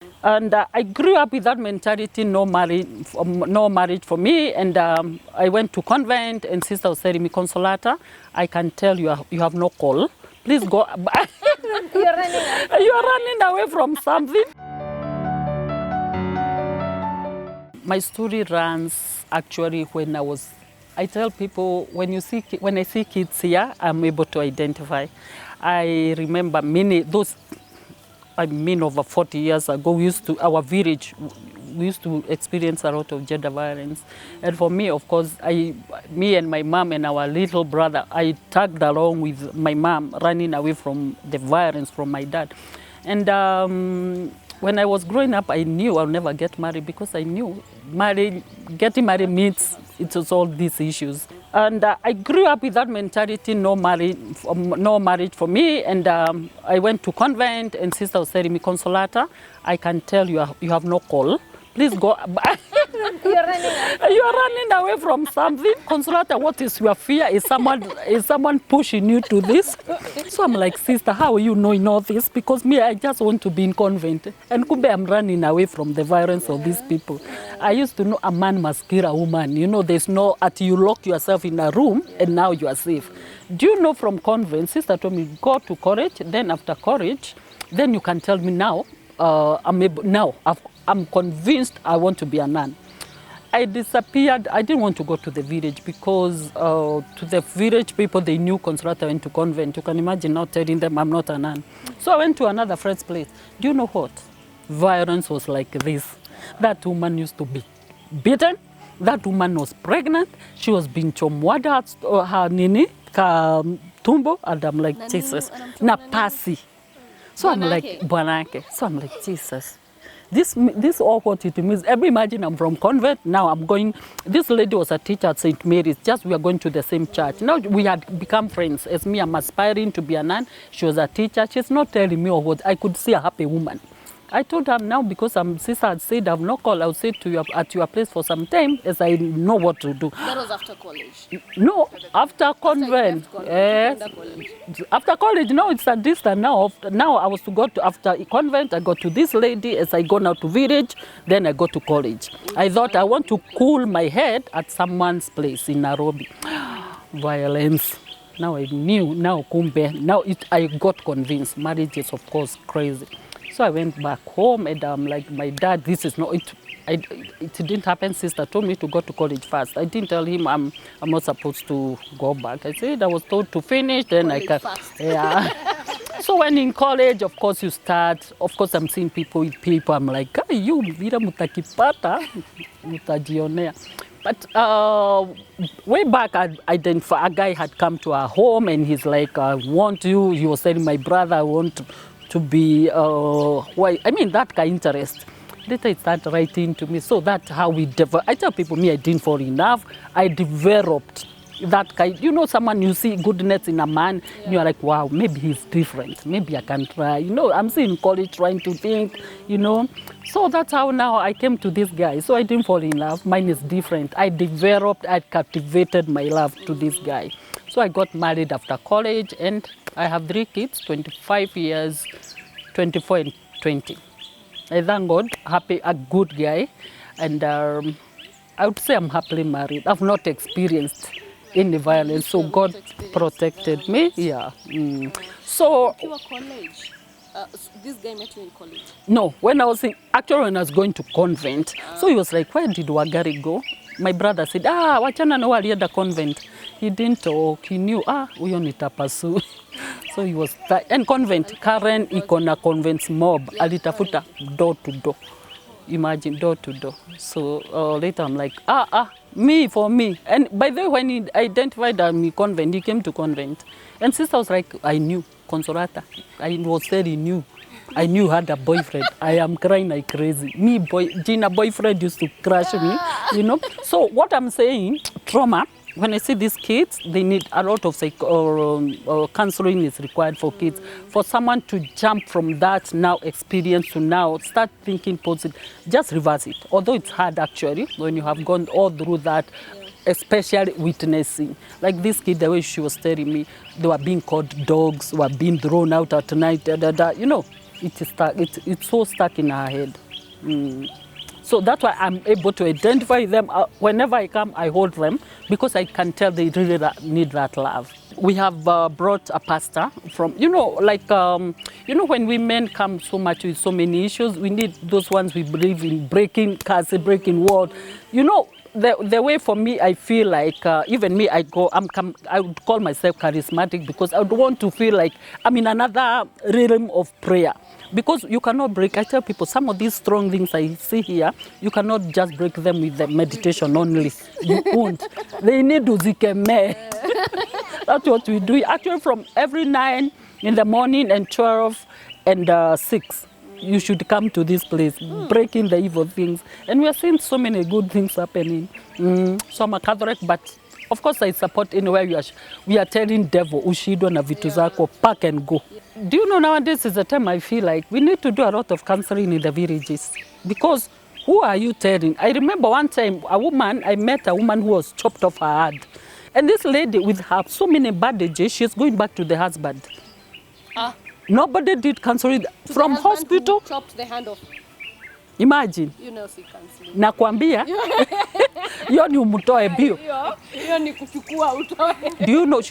And I grew up with that mentality, no marriage for me. And I went to convent, and sister was telling me, Consolata, I can tell you have no call. Please go. You're running away. You are running away from something. My story runs actually when I tell people, when I see kids here, I'm able to identify. I remember over 40 years ago, our village, we used to experience a lot of gender violence. And for me, of course, me and my mom and our little brother, I tagged along with my mom, running away from the violence from my dad. And when I was growing up, I knew I'll never get married, because I knew getting married means it was all these issues. And I grew up with that mentality, no marriage for me. And I went to convent, and sister was telling me, Consolata, I can tell you have no call. Please go. You're running away. You are running away from something. Consolata, what is your fear? Is someone pushing you to this? So I'm like, sister, how are you knowing all this? Because me, I just want to be in convent. And kumbe, I'm running away from the violence of these people. I used to know a man must kill a woman. You know, there's no, until you lock yourself in a room and now you are safe. Do you know, from convent, sister told me, go to college. Then after college, then you can tell me now, I'm convinced I want to be a nun. I disappeared. I didn't want to go to the village, because to the village people, they knew Consolata went to convent. You can imagine now telling them I'm not a nun. So I went to another friend's place. Do you know what? Violence was like this. That woman used to be beaten. That woman was pregnant. She was being chomwada her nini ka tumbo, and I'm like, Jesus, na pasi. So I'm like, Bwanake. So I'm like, Jesus. This all what it means. Imagine I'm from convent, now I'm going. This lady was a teacher at St. Mary's, just we are going to the same church. Now we had become friends. As me, I'm aspiring to be a nun. She was a teacher. She's not telling me what. I could see a happy woman. I told her now, because sister had said I've no call, I'll stay to at your place for some time, as I know what to do. That was after college? No, after convent. Yes. After college, no, it's a distance now. Now I was to go to, after convent, I go to this lady, as I go now to village, then I go to college. I thought I want to cool my head at someone's place in Nairobi. Violence. Now I knew, now kumbe, now I got convinced. Marriage is, of course, crazy. So I went back home, and I'm like, my dad, this is not it. It didn't happen. Sister told me to go to college first. I didn't tell him I'm not supposed to go back. I said I was told to finish, then college I can. Yeah. So when in college, of course you start. Of course I'm seeing people with people. I'm like, hey, you vira mutakipata, mutajionea. But way back, a guy had come to our home, and he's like, I want you. He was telling my brother, I want to be, that kind of interest. Later it started writing to me. So that's how we developed. I tell people, me, I didn't fall in love. I developed that kind. You know, someone, you see goodness in a man, and you're like, wow, maybe he's different. Maybe I can try. You know, I'm still in college trying to think, you know. So that's how now I came to this guy. So I didn't fall in love. Mine is different. I captivated my love to this guy. So I got married after college, and I have 3 kids, 25 years, 24 and 20. I thank God, a good guy, and I would say I'm happily married. I've not experienced any violence, so God protected me. Yeah. So. You were college. This guy met you in college? No, when I was going to convent. So he was like, where did Wagari go? My brother said, wachana na walienda convent. He didn't talk. He knew, huyo nitapasu. So he was, and convent, Karen iko na convent mob, alitafuta door to door. Imagine, door to door. So later I'm like, for me. And by the way, when he identified me convent, he came to convent. And sister was like, I knew, Consolata. I was very new. I knew I had a boyfriend. I am crying like crazy. Gina boyfriend used to crush me, you know. So what I'm saying, trauma, when I see these kids, they need a lot of counseling is required for kids. For someone to jump from that now experience to now start thinking positive, just reverse it. Although it's hard actually, when you have gone all through that, especially witnessing. Like this kid, the way she was telling me, they were being called dogs, were being thrown out at night, you know. It is stuck. It's so stuck in her head. So that's why I'm able to identify them. Whenever I come, I hold them because I can tell they really need that love. We have brought a pastor from, when women come so much with so many issues, we need those ones we believe in breaking curse, breaking word. The way for me, I feel like even me, I would call myself charismatic because I would want to feel like I'm in another realm of prayer. Because you cannot break, I tell people, some of these strong things I see here, you cannot just break them with the meditation only. You won't. They need to zikeme. That's what we do. Actually, from every 9 in the morning and 12 and 6, you should come to this place, breaking the evil things. And we are seeing so many good things happening. So I'm a Catholic, but of course I support anywhere we are telling devil, ushidwa na vitu zako, pack and go. Do you know nowadays is the time I feel like we need to do a lot of counseling in the villages. Because who are you telling? I remember one time I met a woman who was chopped off her head. And this lady with her so many bandages, she's going back to the husband. Nobody did counseling from hospital. Chopped the hand off. Imagine. You know, see counseling. Nakwambia. Hiyo ni umtoe bio. Hiyo ni kuchukua utoe. Do you know,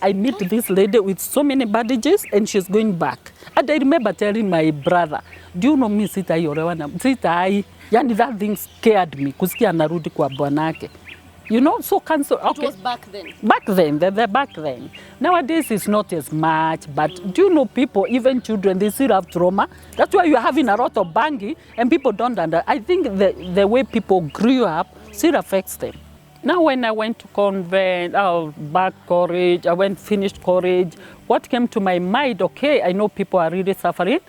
I meet this lady with so many bandages and she's going back. And I remember telling my brother, do you know me sitaiolewa na sitai. Yani that thing scared me. Kusikia anarudi kwa bwanake. You know, so cancel. Okay. It was back then. Back then, they're back then. Nowadays, it's not as much, but do you know people, even children, they still have trauma. That's why you're having a lot of banging and people don't understand. I think the way people grew up still affects them. Now, when I went to convent, back college, finished college, what came to my mind, okay, I know people are really suffering.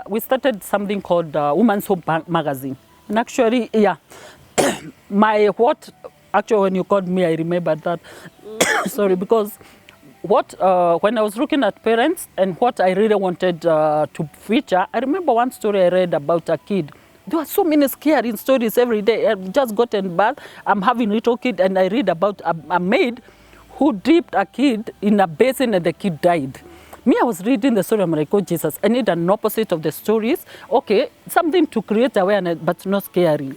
We started something called Women's Hope Magazine. And actually, yeah, actually, when you called me, I remember that. Sorry, because when I was looking at parents and what I really wanted to feature, I remember one story I read about a kid. There were so many scary stories every day. I've just gotten back. I'm having a little kid, and I read about a maid who dipped a kid in a basin and the kid died. Me, I was reading the story. I'm like, oh, Jesus, I need an opposite of the stories. Okay, something to create awareness, but not scary.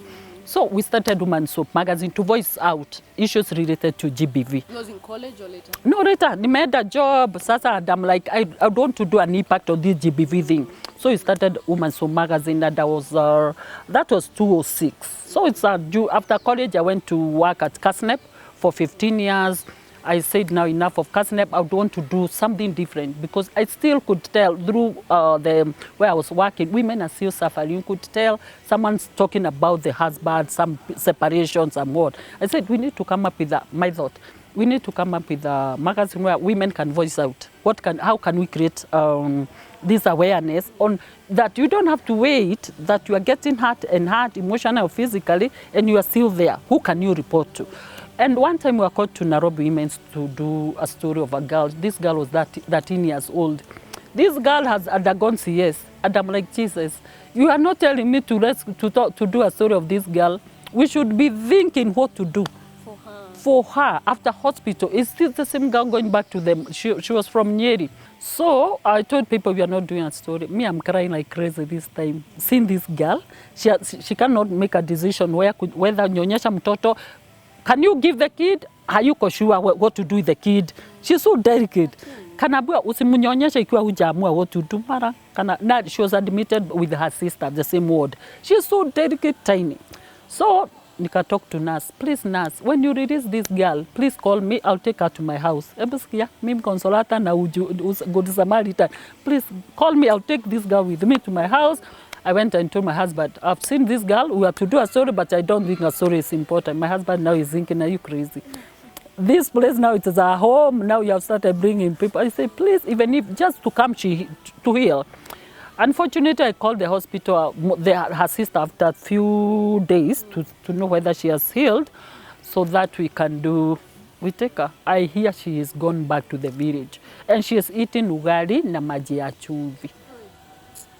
So we started Women's Hope Magazine to voice out issues related to GBV. It was in college or later? No, later. I made a job. Sasa, and I'm like, I want to do an impact on this GBV thing. So we started Women's Hope Magazine, and that was 2006. So it's after college, I went to work at CASNEP for 15 years. I said now enough of CASNEP. I would want to do something different because I still could tell through where I was working, women are still suffering. You could tell someone's talking about the husband, some separations and what. I said we need to come up with my thought. We need to come up with a magazine where women can voice out. How can we create this awareness on that you don't have to wait, that you are getting hurt emotionally or physically, and you are still there. Who can you report to? And one time we were called to Nairobi Women to do a story of a girl. This girl was 13 years old. This girl has undergone CS. And I'm like, Jesus, you are not telling me to do a story of this girl. We should be thinking what to do for her after hospital. It's still the same girl going back to them. She was from Nyeri. So I told people we are not doing a story. Me, I'm crying like crazy this time. Seeing this girl, she cannot make a decision whether nyonyesha mtoto. Can you give the kid? Hayuko sure what to do with the kid. She's so delicate. Kanabua usimunyonyesha ikiwa hujaamua what to do. She was admitted with her sister, the same ward. She's so delicate, tiny. So nika talk to nurse. Please nurse, when you release this girl, please call me. I'll take her to my house. Ebuskia, mimi Consolata na Good Samaritan. Please call me. I'll take this girl with me to my house. I went and told my husband, I've seen this girl, we have to do a story, but I don't think a story is important. My husband now is thinking, are you crazy? This place now, it is our home, now you have started bringing people. I say, please, even if just to come to heal. Unfortunately, I called the hospital, her sister, after a few days to know whether she has healed, so that we take her. I hear she is gone back to the village. And she is eating ugali na maji ya chumvi.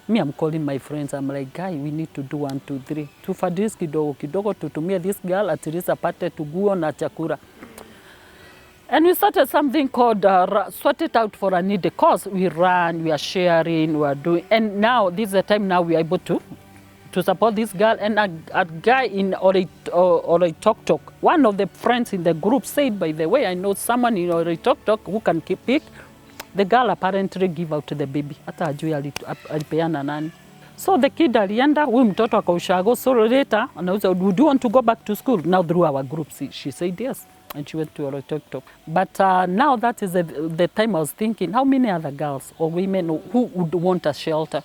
Me, I'm calling my friends. I'm like, guy, we need to do 1, 2, 3. Tufadis kidogo tutumie this girl at least apate tuguo na chakula. And we started something called Sort It Out for a Needy Cause. We ran, we are sharing, we are doing, and now this is the time now we are able to support this girl. And a guy in Oloitoktok, one of the friends in the group said, by the way, I know someone in Oloitoktok who can keep the girl apparently give out to the baby. Hata ajui alipeana nani. So the kid alienda, huyu mtoto akaushago. So later, anauza, would you want to go back to school? Now through our group, she said yes. And she went to Oloitoktok. But now that is the time I was thinking, how many other girls or women who would want a shelter?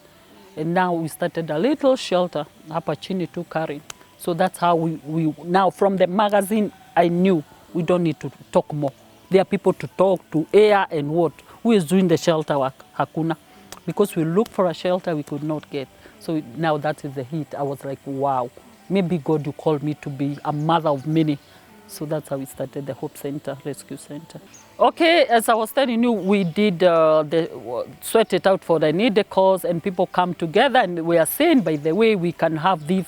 And now we started a little shelter, hapa chini tu Karen. So that's how we now from the magazine, I knew we don't need to talk more. There are people to talk to, air and what. Who is doing the shelter work? Hakuna. Because we looked for a shelter we could not get. So now that is the heat. I was like, wow, maybe God, you called me to be a mother of many. So that's how we started the Hope Center, Rescue Center. Okay, as I was telling you, we did Sort It Out for the Needy Cause, and people come together, and we are saying, by the way, we can have the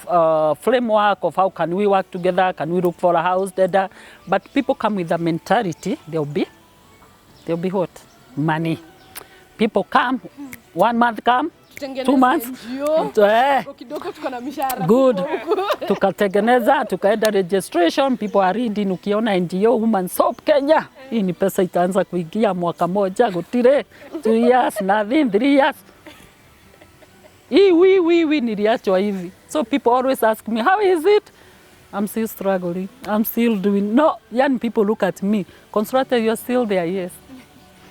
framework of how can we work together, can we look for a house, da. But people come with a mentality, there'll be what? Money. People come, 1 month come, 2 months. Good. Tukatengeneza, tukaenda registration, people are reading, ukiona NGO Woman Soap Kenya. Hii ni pesa itaanza kuingia mwaka moja, gutire, 2 years, nothing, 3 years. We niliachwa hivi. So people always ask me, how is it? I'm still struggling. I'm still doing, no, young people look at me. Consolata, you're still there, yes.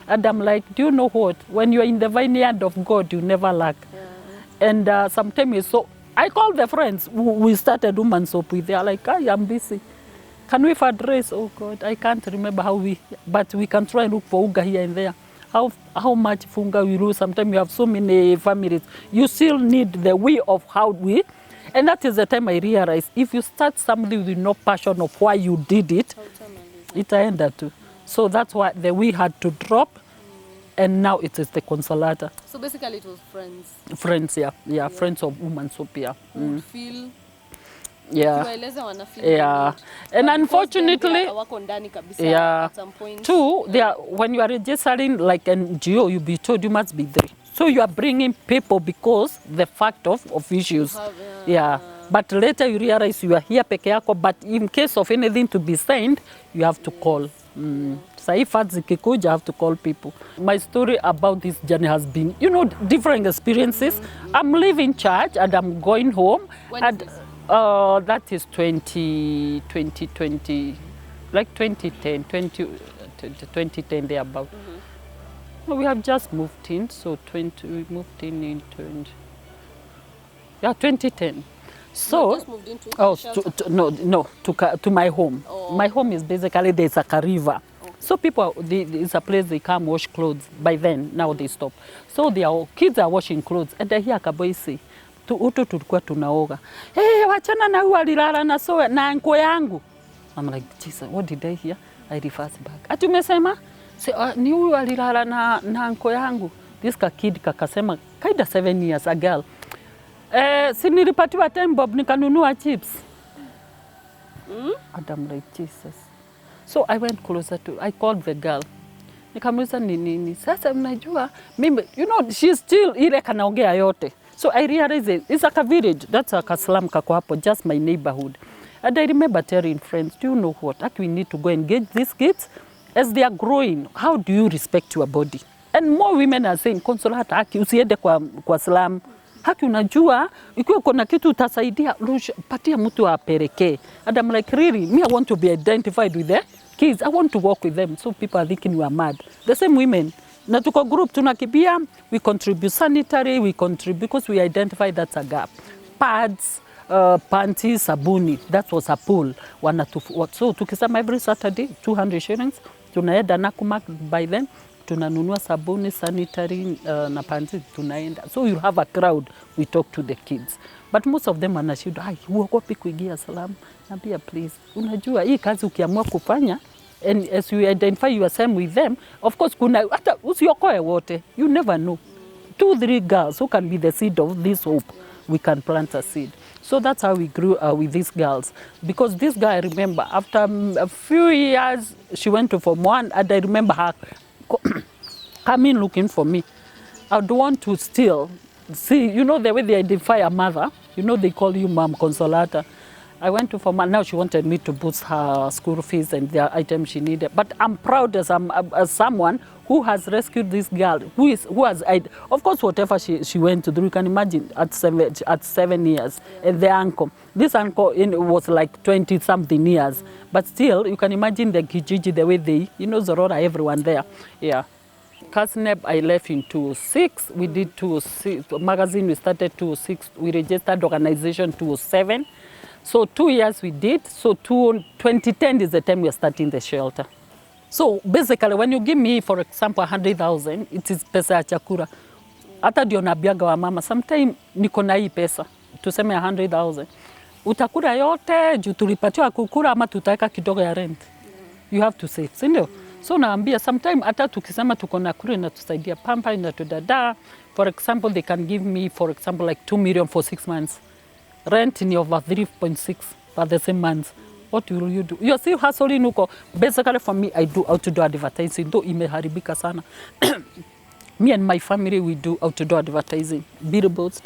And I'm like, do you know what? When you're in the vineyard of God, you never lack. Yeah. And sometimes, so I call the friends. We started Woman Soap with. They are like, I am busy. Can we fundraise? Oh God, I can't remember how but we can try and look for Uga here and there. How much funga we lose? Sometimes you have so many families. You still need the way of how we. And that is the time I realized, if you start something with no passion of why you did it, it ended too. So that's why we had to drop, and now it is the Consolata. So basically it was friends. Friends, yeah. Friends of Woman Soap, yeah. Feel. Yeah. Yeah. And unfortunately, yeah. At some point. Two, when you are registering like NGO, you'll be told you must be 3. So you are bringing people because the fact of issues. Yeah. But later you realize you are here peke yako, but in case of anything to be signed, you have to call. So if you have to call people. My story about this journey has been, different experiences. I'm leaving church and I'm going home. That is 2020, like 2010, thereabout. We have just moved in, so we moved in 2010. So, just moved into to my home. Oh. My home is basically there's a river. Okay. So people, it's a place they come wash clothes. By then, now they stop. So their kids are washing clothes, and they hear Kaboi say, uto tulikuwa tunaoga. Hey, wachana na huyu alilala na nguo yangu. I'm like, Jesus, what did I hear? I reverse back. Ati umesema? Ni huyu alilala na nguo yangu. This kid kakasema, kaida 7 years, a girl. Si nilipatiwa 10 bob nikanunua chips. And I'm like, Jesus. So I went closer I called the girl. Nikamuliza nini. Sasa mnajua, mimi, she's still ile kanaongea yote. So I realized it's like a village. That's like a slum kako hapo, just my neighborhood. And I remember telling friends, do you know what? We need to go engage these kids as they are growing. How do you respect your body? And more women are saying, Consolata, haki usiende kwa slum. Haki unajua, ikiwa kuna kitu utasaidia, patia mtu apelekee. And I'm like, really? Me, I want to be identified with the kids. I want to work with them. So people are thinking we are mad. The same women. Na tuko group tunakibia, we contribute sanitary, we contribute because we identify that's a gap. Pads, panties, sabuni, that was a pool. So tukisema every Saturday, 200 shillings, tunaenda Nakumatt by then, tunanunua sabuni, sanitary, na panties, tunaenda. So you have a crowd, we talk to the kids. But most of them wanashinda, huogopi kuingia salamu. Nambia please, unajua hii kazi ukiamua kufanya, and as you identify yourself with them, of course, hata usiokoe wote, you never know. 2, 3 girls who can be the seed of this hope, we can plant a seed. So that's how we grew with these girls. Because this guy, I remember, after a few years, she went to Form 1, and I remember her coming looking for me. I would want to still see, you know, the way they identify a mother, you know, they call you Mom Consolata. I went to Form 1, now she wanted me to boost her school fees and the items she needed. But I'm proud as someone who has rescued this girl, who has, of course, whatever she went through, you can imagine at 7 years, and the uncle, this uncle was like 20-something years, but still, you can imagine the Kijiji, the way they, you know, Zorora, everyone there, yeah. Kasneb, I left in 2006. We did 2006, magazine we started 2006, we registered organization 2007. So 2 years we did, so 2010 is the time we are starting the shelter. So basically when you give me, for example, 100,000, it is pesa ya chakula. Hata ndio nabiaga wa mama, sometimes niko na hii pesa, tuseme 100,000. Utakula yote, juu tulipatiwa kukula ama tutaweka kidogo ya rent. You have to save, si ndio? So naambia, sometimes hata tukisema tuko na kule inatusaidia pampa, inatudada. For example, they can give me, for example, like 2 million for 6 months. Rent in over 3.6 for the same month. What will you do? You're still hustling huko. Basically for me, I do outdoor advertising, though imeharibika sana. Me and my family, we do outdoor advertising, billboards,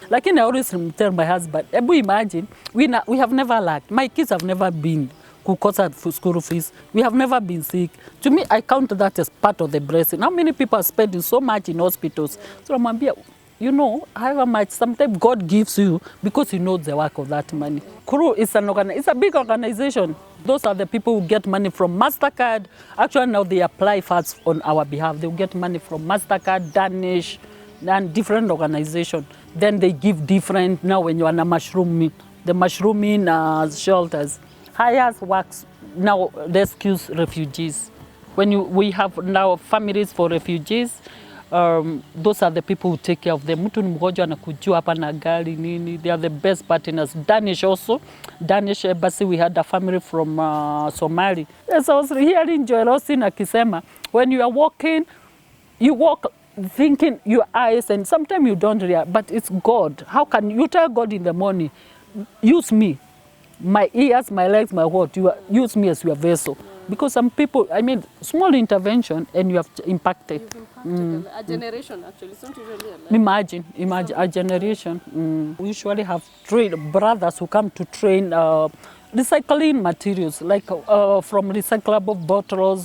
Like I always tell my husband, Ebu imagine, we have never lacked. My kids have never been kukosa school fees. We have never been sick. To me, I count that as part of the blessing. How many people are spending so much in hospitals? So Mambia, you know, however much, sometimes God gives you because He knows the work of that money. Crew is it's a big organization. Those are the people who get money from MasterCard. Actually, now they apply funds on our behalf. They will get money from MasterCard, Danish, and different organizations. Then they give different, now when you are on a mushrooming, the mushrooming shelters. Hires works now rescues refugees. We have now families for refugees, those are the people who take care of them. Mtu ni mgonjwa anakujua hapa na gari nini. They are the best partners. Danish also. Danish embassy, we had a family from Somali. As I was hearing Joel Austin akisema, when you are walking, you walk thinking your eyes, and sometimes you don't realize, but it's God. How can you tell God in the morning, use me, my ears, my legs, my what, use me as your vessel? Because some people, I mean, small intervention and you have impacted. A generation actually, it's not usually a life. Imagine a generation. We usually have brothers who come to train recycling materials, like from recyclable bottles,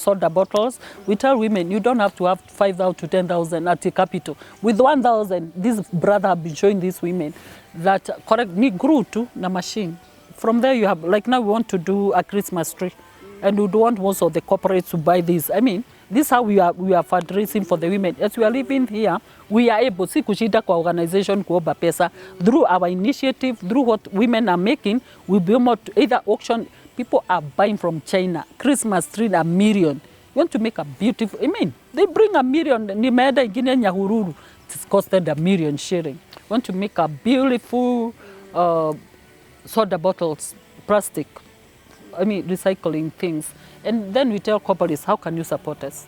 soda bottles. We tell women, you don't have to have 5,000 to 10,000 at the capital. With 1,000, this brother have been showing these women that correct me grew to the machine. From there you have, like now we want to do a Christmas tree. And we don't want most of the corporates to buy this. I mean, this is how we are fundraising for the women. As we are living here, we are able, si kushida kwa organization kuomba pesa, through our initiative, through what women are making, we'll be able to either auction. People are buying from China, Christmas tree, $1 million. You want to make a beautiful, I mean, they bring $1 million, nimeenda ingine Nyahururu, it's costed $1 million sharing. You want to make a beautiful soda bottles, plastic, I mean, recycling things. And then we tell corporates, how can you support us?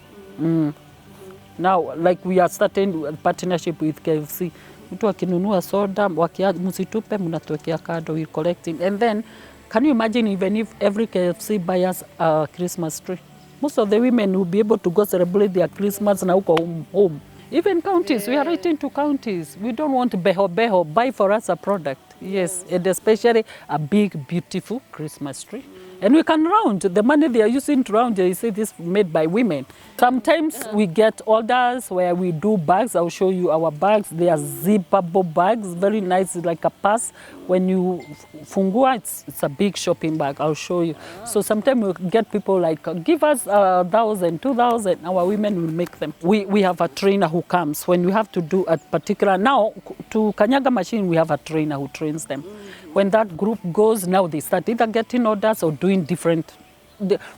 Now, like we are starting a partnership with KFC. Mtu akinunua soda, musitupe, munatuwekea kado, we're collecting. And then, can you imagine even if every KFC buys a Christmas tree? Most of the women will be able to go celebrate their Christmas na uko home. Even counties, we are writing to counties. We don't want beho, buy for us a product. Yes, and especially a big, beautiful Christmas tree. And we can round. The money they are using to round, they say this made by women. Sometimes we get orders where we do bags. I'll show you our bags. They are zippable bags, very nice, like a purse. When you fungua, it's a big shopping bag. I'll show you. So sometimes we get people like, give us 1,000, 2,000. Our women will make them. We have a trainer who comes. When we have to do a particular, now to Kanyaga machine, we have a trainer who trains them. When that group goes, now they start either getting orders or doing different.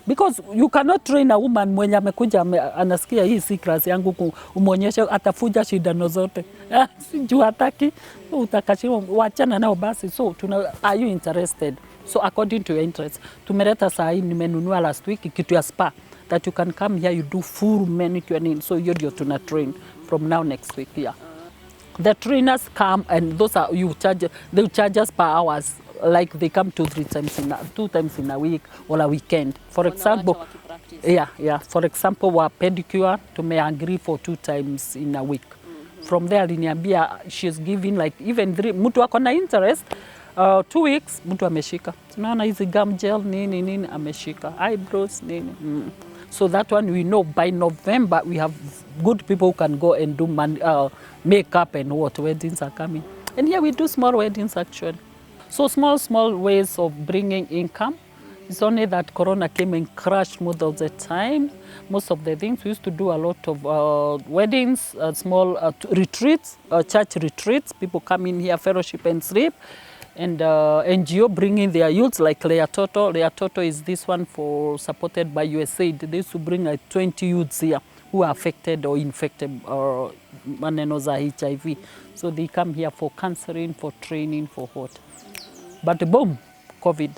Because you cannot train a woman mwenye amekuja anasikia hii si class yangu umuonyeshe atafuja shida zote. Sijui hataki, utakashiwa wachana nao basi. So are you interested? So according to your interest, tumeleta saa hii nimenunua last week kitu ya spa that you can come here, you do full manicure and so you're tuna train from now next week. Yeah. The trainers come, and those are they charge us per hours. Like they come 2 times in a week or a weekend. For example, yeah. For example, wa pedicure tumeagree for 2 times in a week. From there aliniambia she's giving like even 3, mtu ako na interest 2 weeks mtu ameshika. Tunaona hizi gum gel nini ameshika. Eyebrows nini. So that one we know by November we have good people who can go and do makeup and what weddings are coming. And here we do small weddings actually. So small ways of bringing income. It's only that Corona came and crashed most of the time. Most of the things we used to do a lot of weddings, small retreats, church retreats. People come in here, fellowship and sleep. And NGO bringing their youths like Lea Toto. Lea Toto is this one supported by USAID. They used to bring like 20 youths here who are affected or infected or maneno za HIV. So they come here for counseling, for training, for what. But boom, COVID.